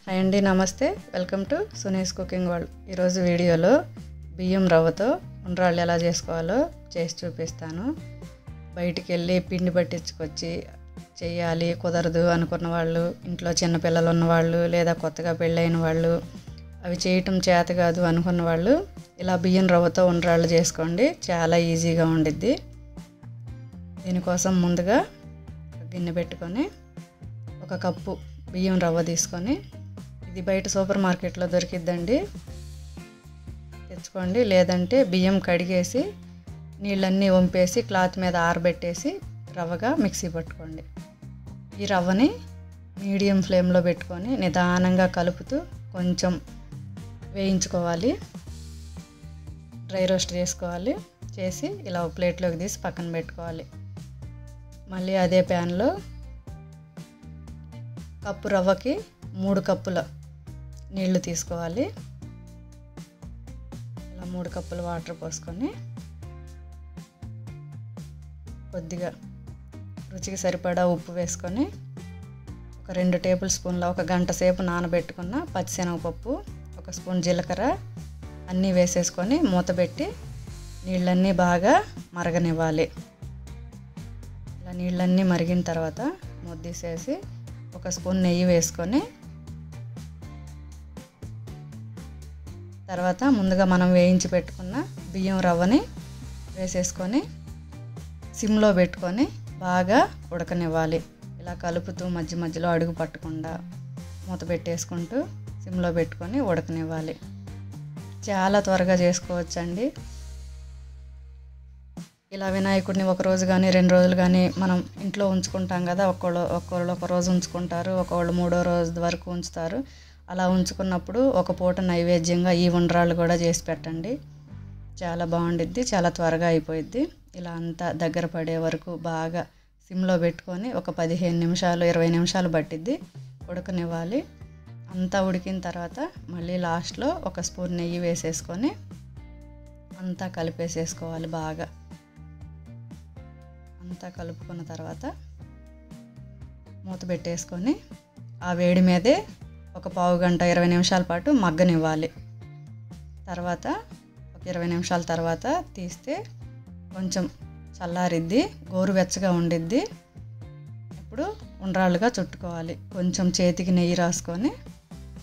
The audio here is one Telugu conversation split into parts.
హాయ్ అండి, నమస్తే. Welcome to Suni's cooking world. ఈరోజు వీడియోలో బియ్యం రవ్వతో ఉండ్రాళ్ళు ఎలా చేసుకోవాలో చేసి చూపిస్తాను. బయటికి వెళ్ళి పిండి పట్టించుకొచ్చి చేయాలి కుదరదు అనుకున్న వాళ్ళు, ఇంట్లో చిన్నపిల్లలు ఉన్నవాళ్ళు, లేదా కొత్తగా పెళ్ళైన వాళ్ళు, అవి చేయటం చేత కాదు అనుకున్న వాళ్ళు ఇలా బియ్యం రవ్వతో ఉండ్రాళ్ళు చేసుకోండి. చాలా ఈజీగా ఉండిద్ది. దీనికోసం ముందుగా గిన్నె పెట్టుకొని ఒక కప్పు బియ్యం రవ్వ తీసుకొని, ఇది బయట సూపర్ మార్కెట్లో దొరికిద్దండి, తెచ్చుకోండి. లేదంటే బియ్యం కడిగేసి నీళ్ళన్నీ వంపేసి క్లాత్ మీద ఆరబెట్టేసి రవ్వగా మిక్సీ పట్టుకోండి. ఈ రవ్వని మీడియం ఫ్లేమ్లో పెట్టుకొని నిదానంగా కలుపుతూ కొంచెం వేయించుకోవాలి. డ్రై రోస్ట్ చేసుకోవాలి. చేసి ఇలా ఒక ప్లేట్లోకి తీసి పక్కన పెట్టుకోవాలి. మళ్ళీ అదే ప్యాన్లో కప్పు రవ్వకి 3 కప్పుల నీళ్లు తీసుకోవాలి. ఇలా 3 కప్పుల వాటర్ పోసుకొని కొద్దిగా రుచికి సరిపడా ఉప్పు వేసుకొని ఒక 2 టేబుల్ స్పూన్ల ఒక గంట సేపు నానబెట్టుకున్న పచ్చిశనగపప్పు, 1 స్పూన్ జీలకర్ర అన్నీ వేసేసుకొని మూత పెట్టి నీళ్ళన్నీ బాగా మరగనివ్వాలి. ఇలా నీళ్ళన్నీ మరిగిన తర్వాత ముద్దేసేసి 1 స్పూన్ నెయ్యి వేసుకొని తర్వాత ముందుగా మనం వేయించి పెట్టుకున్న బియ్యం రవ్వని వేసేసుకొని సిమ్లో పెట్టుకొని బాగా ఉడకనివ్వాలి. ఇలా కలుపుతూ మధ్య మధ్యలో అడుగు పట్టకుండా మూత పెట్టేసుకుంటూ సిమ్లో పెట్టుకొని ఉడకనివ్వాలి. చాలా త్వరగా చేసుకోవచ్చండి. ఇలా వినాయకుడిని 1 రోజు కానీ 2 రోజులు కానీ మనం ఇంట్లో ఉంచుకుంటాం కదా. ఒక్కొక్కళ్ళు 1 రోజు ఉంచుకుంటారు, ఒక్కొక్కళ్ళు 3వ రోజు వరకు ఉంచుతారు. అలా ఉంచుకున్నప్పుడు ఒక పూట నైవేద్యంగా ఈ ఉండ్రాళ్ళు కూడా చేసి పెట్టండి. చాలా బాగుండిద్ది, చాలా త్వరగా అయిపోయిద్ది. ఇలా అంతా దగ్గర పడే వరకు బాగా సిమ్లో పెట్టుకొని ఒక 15 నిమిషాలు 20 నిమిషాలు పట్టిద్ది ఉడకనివ్వాలి. అంతా ఉడికిన తర్వాత మళ్ళీ లాస్ట్లో 1 స్పూన్ నెయ్యి వేసేసుకొని అంతా కలిపేసేసుకోవాలి. బాగా అంతా కలుపుకున్న తర్వాత మూత పెట్టేసుకొని ఆ వేడి మీదే ఒక పావు గంట 20 నిమిషాల పాటు మగ్గనివ్వాలి. తర్వాత ఒక 20 నిమిషాల తర్వాత తీస్తే కొంచెం చల్లారిద్ది, గోరువెచ్చగా ఉండిద్ది. ఇప్పుడు ఉండ్రాళ్ళుగా చుట్టుకోవాలి. కొంచెం చేతికి నెయ్యి రాసుకొని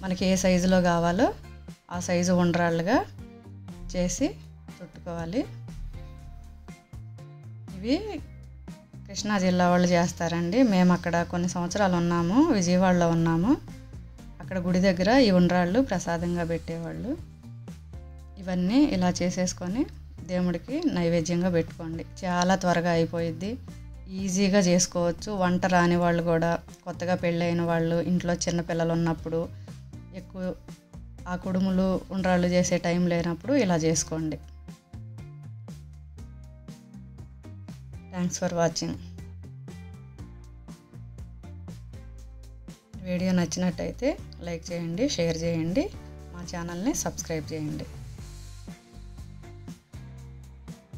మనకి ఏ సైజులో కావాలో ఆ సైజు ఉండ్రాళ్ళుగా చేసి చుట్టుకోవాలి. ఇవి కృష్ణా జిల్లా వాళ్ళు చేస్తారండి. మేము అక్కడ కొన్ని సంవత్సరాలు ఉన్నాము, విజయవాడలో ఉన్నాము. అక్కడ గుడి దగ్గర ఈ ఉండ్రాళ్ళు ప్రసాదంగా పెట్టేవాళ్ళు. ఇవన్నీ ఇలా చేసేసుకొని దేవుడికి నైవేద్యంగా పెట్టుకోండి. చాలా త్వరగా అయిపోయిద్ది, ఈజీగా చేసుకోవచ్చు. వంట రాని వాళ్ళు కూడా, కొత్తగా పెళ్ళైన వాళ్ళు, ఇంట్లో చిన్నపిల్లలు ఉన్నప్పుడు, ఎక్కువ ఆ కుడుములు ఉండ్రాళ్ళు చేసే టైం లేనప్పుడు ఇలా చేసుకోండి. Thanks for watching. వీడియో నచ్చినట్టయితే లైక్ చేయండి, షేర్ చేయండి, మా ఛానల్ని సబ్స్క్రైబ్ చేయండి.